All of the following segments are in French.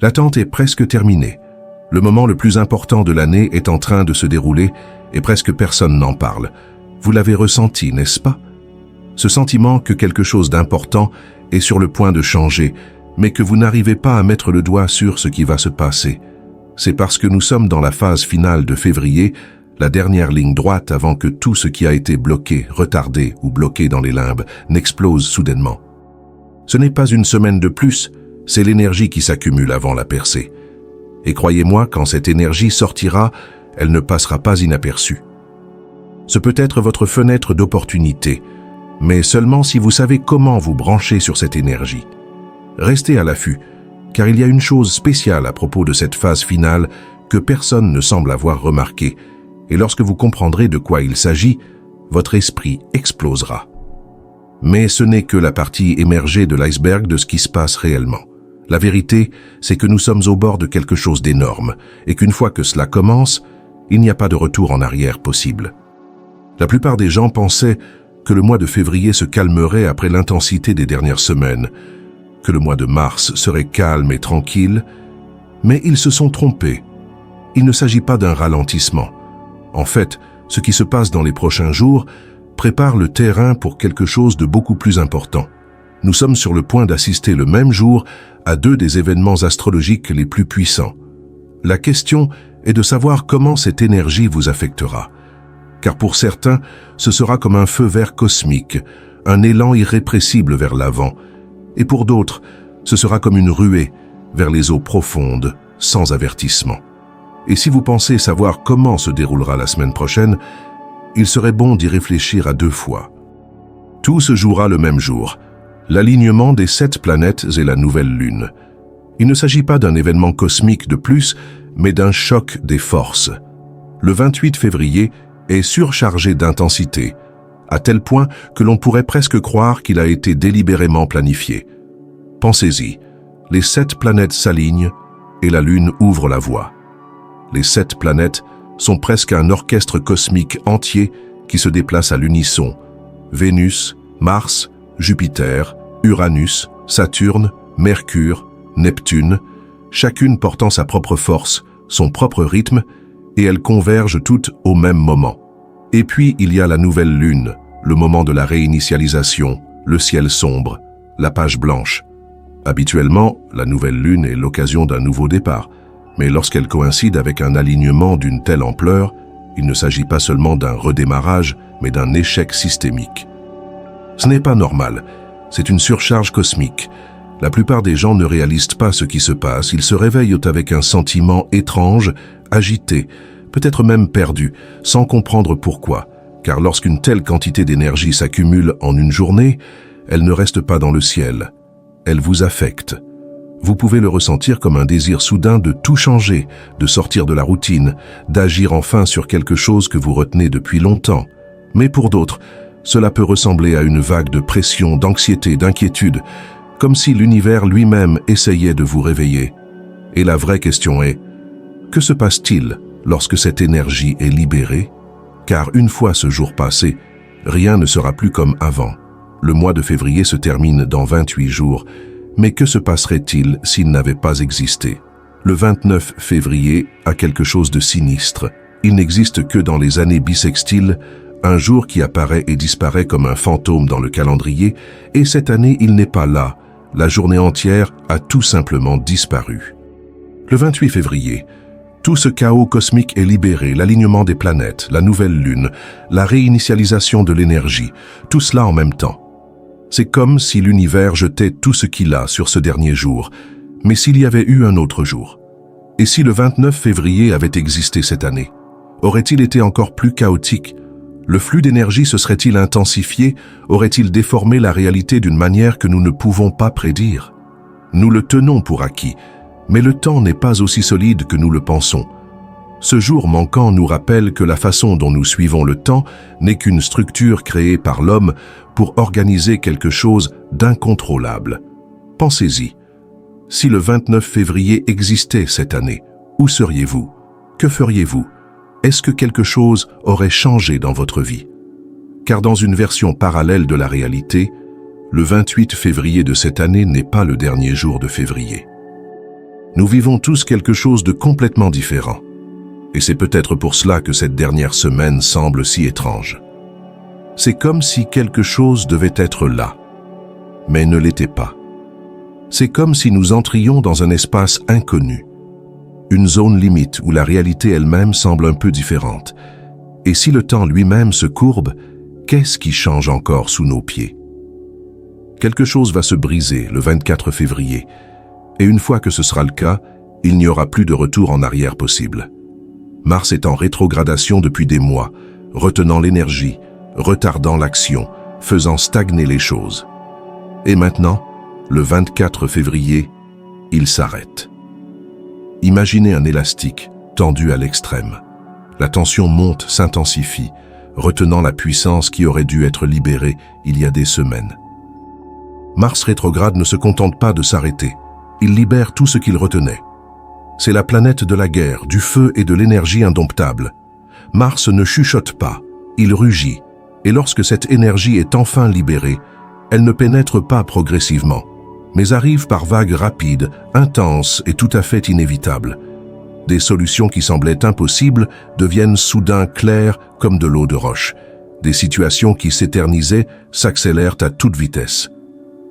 L'attente est presque terminée. Le moment le plus important de l'année est en train de se dérouler et presque personne n'en parle. Vous l'avez ressenti, n'est-ce pas? Ce sentiment que quelque chose d'important est sur le point de changer, mais que vous n'arrivez pas à mettre le doigt sur ce qui va se passer. C'est parce que nous sommes dans la phase finale de février, la dernière ligne droite avant que tout ce qui a été bloqué, retardé ou bloqué dans les limbes n'explose soudainement. Ce n'est pas une semaine de plus, c'est l'énergie qui s'accumule avant la percée. Et croyez-moi, quand cette énergie sortira, elle ne passera pas inaperçue. Ce peut être votre fenêtre d'opportunité, mais seulement si vous savez comment vous brancher sur cette énergie. Restez à l'affût, car il y a une chose spéciale à propos de cette phase finale que personne ne semble avoir remarquée, et lorsque vous comprendrez de quoi il s'agit, votre esprit explosera. Mais ce n'est que la partie émergée de l'iceberg de ce qui se passe réellement. La vérité, c'est que nous sommes au bord de quelque chose d'énorme, et qu'une fois que cela commence, il n'y a pas de retour en arrière possible. La plupart des gens pensaient que le mois de février se calmerait après l'intensité des dernières semaines, que le mois de mars serait calme et tranquille, mais ils se sont trompés. Il ne s'agit pas d'un ralentissement. En fait, ce qui se passe dans les prochains jours prépare le terrain pour quelque chose de beaucoup plus important. Nous sommes sur le point d'assister le même jour à deux des événements astrologiques les plus puissants. La question est de savoir comment cette énergie vous affectera. Car pour certains, ce sera comme un feu vert cosmique, un élan irrépressible vers l'avant. Et pour d'autres, ce sera comme une ruée vers les eaux profondes, sans avertissement. Et si vous pensez savoir comment se déroulera la semaine prochaine, il serait bon d'y réfléchir à deux fois. Tout se jouera le même jour, l'alignement des 7 planètes et la nouvelle lune. Il ne s'agit pas d'un événement cosmique de plus, mais d'un choc des forces. Le 28 février est surchargé d'intensité, à tel point que l'on pourrait presque croire qu'il a été délibérément planifié. Pensez-y, les 7 planètes s'alignent et la lune ouvre la voie. Les 7 planètes sont presque un orchestre cosmique entier qui se déplace à l'unisson. Vénus, Mars, Jupiter, Uranus, Saturne, Mercure, Neptune, chacune portant sa propre force, son propre rythme, et elles convergent toutes au même moment. Et puis il y a la nouvelle lune, le moment de la réinitialisation, le ciel sombre, la page blanche. Habituellement, la nouvelle lune est l'occasion d'un nouveau départ, mais lorsqu'elle coïncide avec un alignement d'une telle ampleur, il ne s'agit pas seulement d'un redémarrage, mais d'un échec systémique. Ce n'est pas normal, c'est une surcharge cosmique. La plupart des gens ne réalisent pas ce qui se passe, ils se réveillent avec un sentiment étrange, agité, peut-être même perdu, sans comprendre pourquoi. Car lorsqu'une telle quantité d'énergie s'accumule en une journée, elle ne reste pas dans le ciel, elle vous affecte. Vous pouvez le ressentir comme un désir soudain de tout changer, de sortir de la routine, d'agir enfin sur quelque chose que vous retenez depuis longtemps. Mais pour d'autres, cela peut ressembler à une vague de pression, d'anxiété, d'inquiétude, comme si l'univers lui-même essayait de vous réveiller. Et la vraie question est, que se passe-t-il lorsque cette énergie est libérée? Car une fois ce jour passé, rien ne sera plus comme avant. Le mois de février se termine dans 28 jours, mais que se passerait-il s'il n'avait pas existé? Le 29 février a quelque chose de sinistre. Il n'existe que dans les années bissextiles, un jour qui apparaît et disparaît comme un fantôme dans le calendrier, et cette année il n'est pas là. La journée entière a tout simplement disparu. Le 28 février, tout ce chaos cosmique est libéré, l'alignement des planètes, la nouvelle lune, la réinitialisation de l'énergie, tout cela en même temps. C'est comme si l'univers jetait tout ce qu'il a sur ce dernier jour, mais s'il y avait eu un autre jour. Et si le 29 février avait existé cette année, aurait-il été encore plus chaotique? Le flux d'énergie se serait-il intensifié? Aurait-il déformé la réalité d'une manière que nous ne pouvons pas prédire? Nous le tenons pour acquis, mais le temps n'est pas aussi solide que nous le pensons. Ce jour manquant nous rappelle que la façon dont nous suivons le temps n'est qu'une structure créée par l'homme pour organiser quelque chose d'incontrôlable. Pensez-y. Si le 29 février existait cette année, où seriez-vous? Que feriez-vous? Est-ce que quelque chose aurait changé dans votre vie? Car dans une version parallèle de la réalité, le 28 février de cette année n'est pas le dernier jour de février. Nous vivons tous quelque chose de complètement différent. Et c'est peut-être pour cela que cette dernière semaine semble si étrange. C'est comme si quelque chose devait être là, mais ne l'était pas. C'est comme si nous entrions dans un espace inconnu, une zone limite où la réalité elle-même semble un peu différente. Et si le temps lui-même se courbe, qu'est-ce qui change encore sous nos pieds? Quelque chose va se briser le 24 février, et une fois que ce sera le cas, il n'y aura plus de retour en arrière possible. Mars est en rétrogradation depuis des mois, retenant l'énergie, retardant l'action, faisant stagner les choses. Et maintenant, le 24 février, il s'arrête. Imaginez un élastique tendu à l'extrême. La tension monte, s'intensifie, retenant la puissance qui aurait dû être libérée il y a des semaines. Mars rétrograde ne se contente pas de s'arrêter. Il libère tout ce qu'il retenait. C'est la planète de la guerre, du feu et de l'énergie indomptable. Mars ne chuchote pas, il rugit. Et lorsque cette énergie est enfin libérée, elle ne pénètre pas progressivement, mais arrive par vagues rapides, intenses et tout à fait inévitables. Des solutions qui semblaient impossibles deviennent soudain claires comme de l'eau de roche. Des situations qui s'éternisaient s'accélèrent à toute vitesse.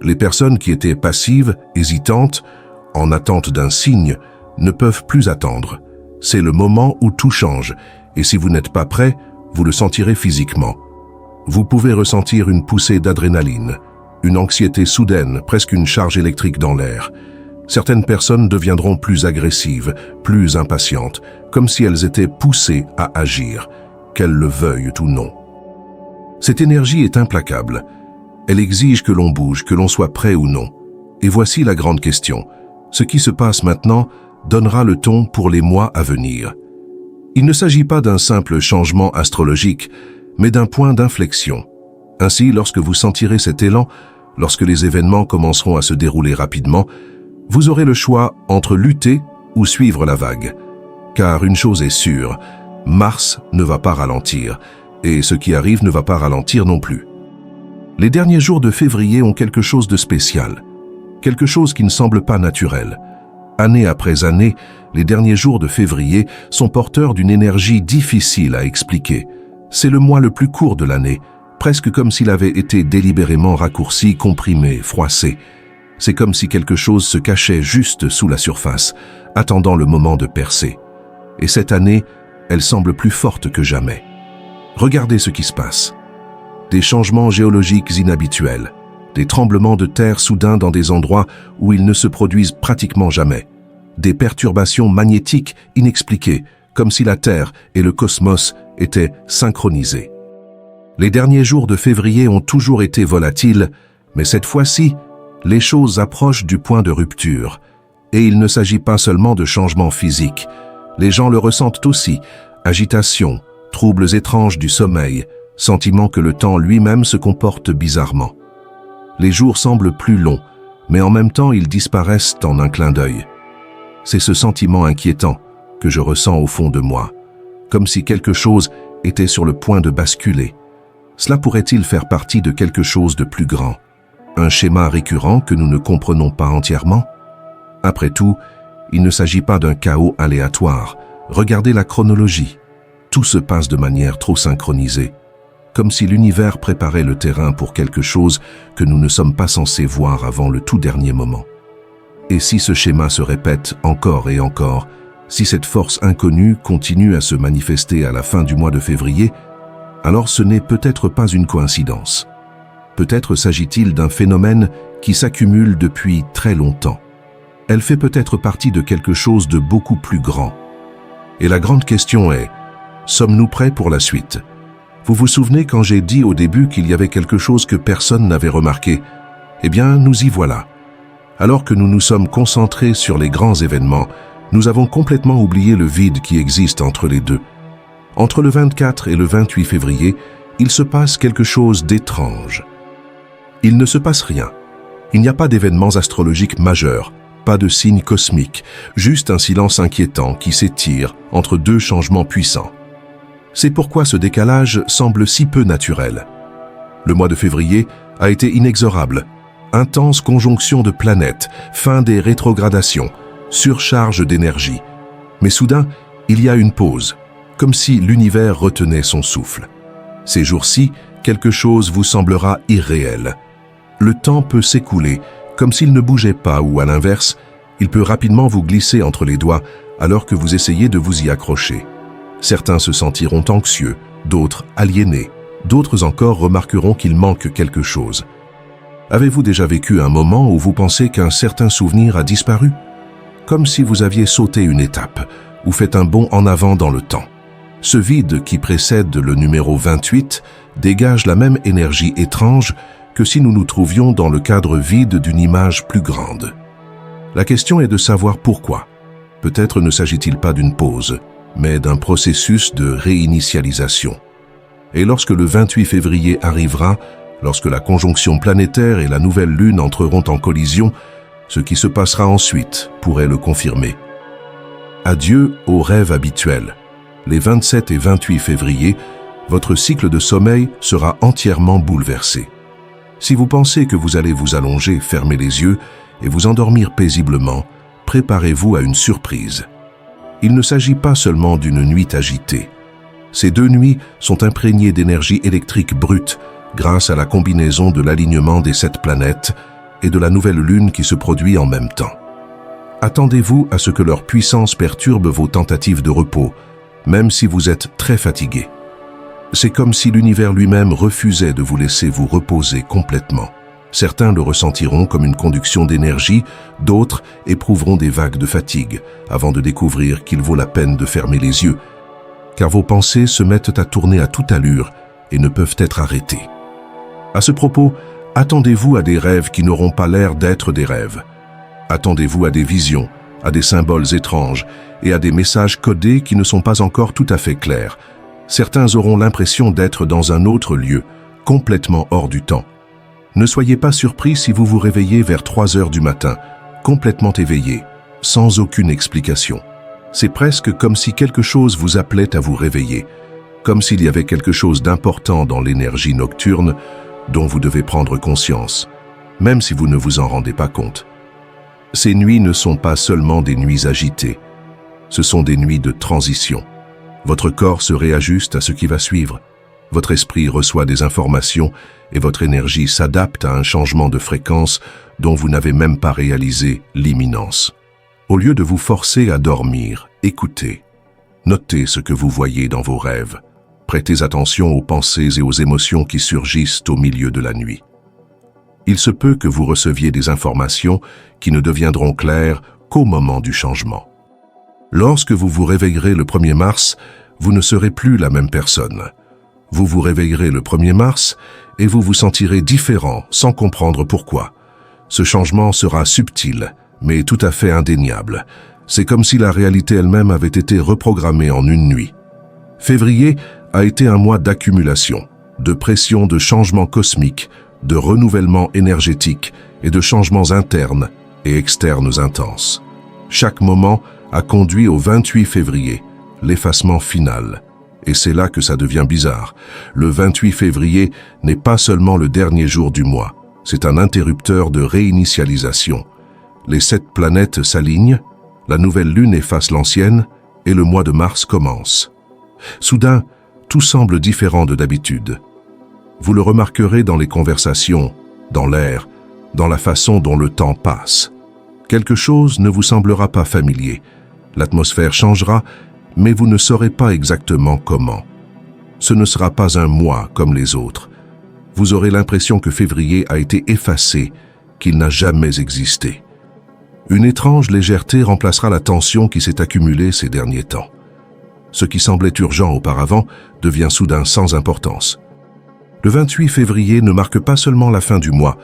Les personnes qui étaient passives, hésitantes, en attente d'un signe, ne peuvent plus attendre. C'est le moment où tout change, et si vous n'êtes pas prêt, vous le sentirez physiquement. Vous pouvez ressentir une poussée d'adrénaline, une anxiété soudaine, presque une charge électrique dans l'air. Certaines personnes deviendront plus agressives, plus impatientes, comme si elles étaient poussées à agir, qu'elles le veuillent ou non. Cette énergie est implacable. Elle exige que l'on bouge, que l'on soit prêt ou non. Et voici la grande question. Ce qui se passe maintenant donnera le ton pour les mois à venir. Il ne s'agit pas d'un simple changement astrologique, mais d'un point d'inflexion. Ainsi, lorsque vous sentirez cet élan, lorsque les événements commenceront à se dérouler rapidement, vous aurez le choix entre lutter ou suivre la vague. Car une chose est sûre, Mars ne va pas ralentir, et ce qui arrive ne va pas ralentir non plus. Les derniers jours de février ont quelque chose de spécial, quelque chose qui ne semble pas naturel. Année après année, les derniers jours de février sont porteurs d'une énergie difficile à expliquer. C'est le mois le plus court de l'année, presque comme s'il avait été délibérément raccourci, comprimé, froissé. C'est comme si quelque chose se cachait juste sous la surface, attendant le moment de percer. Et cette année, elle semble plus forte que jamais. Regardez ce qui se passe. Des changements géologiques inhabituels, des tremblements de terre soudains dans des endroits où ils ne se produisent pratiquement jamais, des perturbations magnétiques inexpliquées, comme si la Terre et le cosmos étaient synchronisés. Les derniers jours de février ont toujours été volatiles, mais cette fois-ci, les choses approchent du point de rupture. Et il ne s'agit pas seulement de changements physiques. Les gens le ressentent aussi, agitation, troubles étranges du sommeil, sentiment que le temps lui-même se comporte bizarrement. Les jours semblent plus longs, mais en même temps ils disparaissent en un clin d'œil. C'est ce sentiment inquiétant que je ressens au fond de moi, comme si quelque chose était sur le point de basculer. Cela pourrait-il faire partie de quelque chose de plus grand? Un schéma récurrent que nous ne comprenons pas entièrement? Après tout, il ne s'agit pas d'un chaos aléatoire. Regardez la chronologie. Tout se passe de manière trop synchronisée, comme si l'univers préparait le terrain pour quelque chose que nous ne sommes pas censés voir avant le tout dernier moment. Et si ce schéma se répète encore et encore, si cette force inconnue continue à se manifester à la fin du mois de février, alors ce n'est peut-être pas une coïncidence. Peut-être s'agit-il d'un phénomène qui s'accumule depuis très longtemps. Elle fait peut-être partie de quelque chose de beaucoup plus grand. Et la grande question est, sommes-nous prêts pour la suite? Vous vous souvenez quand j'ai dit au début qu'il y avait quelque chose que personne n'avait remarqué? Eh bien, nous y voilà. Alors que nous nous sommes concentrés sur les grands événements, nous avons complètement oublié le vide qui existe entre les deux. Entre le 24 et le 28 février, il se passe quelque chose d'étrange. Il ne se passe rien. Il n'y a pas d'événements astrologiques majeurs, pas de signes cosmiques, juste un silence inquiétant qui s'étire entre deux changements puissants. C'est pourquoi ce décalage semble si peu naturel. Le mois de février a été inexorable. Intense conjonction de planètes, fin des rétrogradations, surcharge d'énergie. Mais soudain, il y a une pause, comme si l'univers retenait son souffle. Ces jours-ci, quelque chose vous semblera irréel. Le temps peut s'écouler, comme s'il ne bougeait pas, ou à l'inverse, il peut rapidement vous glisser entre les doigts alors que vous essayez de vous y accrocher. Certains se sentiront anxieux, d'autres aliénés, d'autres encore remarqueront qu'il manque quelque chose. Avez-vous déjà vécu un moment où vous pensez qu'un certain souvenir a disparu? Comme si vous aviez sauté une étape, ou fait un bond en avant dans le temps. Ce vide qui précède le numéro 28 dégage la même énergie étrange que si nous nous trouvions dans le cadre vide d'une image plus grande. La question est de savoir pourquoi. Peut-être ne s'agit-il pas d'une pause, mais d'un processus de réinitialisation. Et lorsque le 28 février arrivera, lorsque la conjonction planétaire et la nouvelle lune entreront en collision, ce qui se passera ensuite pourrait le confirmer. Adieu aux rêves habituels. Les 27 et 28 février, votre cycle de sommeil sera entièrement bouleversé. Si vous pensez que vous allez vous allonger, fermer les yeux et vous endormir paisiblement, préparez-vous à une surprise. Il ne s'agit pas seulement d'une nuit agitée. Ces 2 nuits sont imprégnées d'énergie électrique brute grâce à la combinaison de l'alignement des 7 planètes et de la nouvelle lune qui se produit en même temps. Attendez-vous à ce que leur puissance perturbe vos tentatives de repos, même si vous êtes très fatigué. C'est comme si l'univers lui-même refusait de vous laisser vous reposer complètement. Certains le ressentiront comme une conduction d'énergie, d'autres éprouveront des vagues de fatigue avant de découvrir qu'il vaut la peine de fermer les yeux, car vos pensées se mettent à tourner à toute allure et ne peuvent être arrêtées. À ce propos, attendez-vous à des rêves qui n'auront pas l'air d'être des rêves. Attendez-vous à des visions, à des symboles étranges et à des messages codés qui ne sont pas encore tout à fait clairs. Certains auront l'impression d'être dans un autre lieu, complètement hors du temps. Ne soyez pas surpris si vous vous réveillez vers 3 heures du matin, complètement éveillé, sans aucune explication. C'est presque comme si quelque chose vous appelait à vous réveiller, comme s'il y avait quelque chose d'important dans l'énergie nocturne dont vous devez prendre conscience, même si vous ne vous en rendez pas compte. Ces nuits ne sont pas seulement des nuits agitées, ce sont des nuits de transition. Votre corps se réajuste à ce qui va suivre. Votre esprit reçoit des informations et votre énergie s'adapte à un changement de fréquence dont vous n'avez même pas réalisé l'imminence. Au lieu de vous forcer à dormir, écoutez. Notez ce que vous voyez dans vos rêves. Prêtez attention aux pensées et aux émotions qui surgissent au milieu de la nuit. Il se peut que vous receviez des informations qui ne deviendront claires qu'au moment du changement. Lorsque vous vous réveillerez le 1er mars, vous ne serez plus la même personne. Vous vous réveillerez le 1er mars et vous vous sentirez différent sans comprendre pourquoi. Ce changement sera subtil, mais tout à fait indéniable. C'est comme si la réalité elle-même avait été reprogrammée en une nuit. Février a été un mois d'accumulation, de pression, de changements cosmiques, de renouvellement énergétique et de changements internes et externes intenses. Chaque moment a conduit au 28 février, l'effacement final. Et c'est là que ça devient bizarre. Le 28 février n'est pas seulement le dernier jour du mois, c'est un interrupteur de réinitialisation. Les 7 planètes s'alignent, la nouvelle lune efface l'ancienne et le mois de mars commence. Soudain, tout semble différent de d'habitude. Vous le remarquerez dans les conversations, dans l'air, dans la façon dont le temps passe. Quelque chose ne vous semblera pas familier. L'atmosphère changera, mais vous ne saurez pas exactement comment. Ce ne sera pas un mois comme les autres. Vous aurez l'impression que février a été effacé, qu'il n'a jamais existé. Une étrange légèreté remplacera la tension qui s'est accumulée ces derniers temps. Ce qui semblait urgent auparavant devient soudain sans importance. Le 28 février ne marque pas seulement la fin du mois,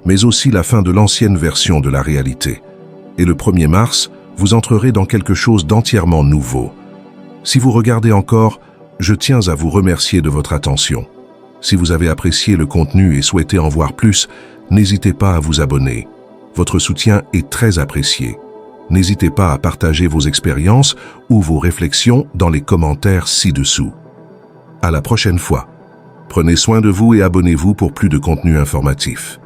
mais aussi la fin de l'ancienne version de la réalité. Et le 1er mars, vous entrerez dans quelque chose d'entièrement nouveau. Si vous regardez encore, je tiens à vous remercier de votre attention. Si vous avez apprécié le contenu et souhaitez en voir plus, n'hésitez pas à vous abonner. Votre soutien est très apprécié. N'hésitez pas à partager vos expériences ou vos réflexions dans les commentaires ci-dessous. À la prochaine fois. Prenez soin de vous et abonnez-vous pour plus de contenu informatif.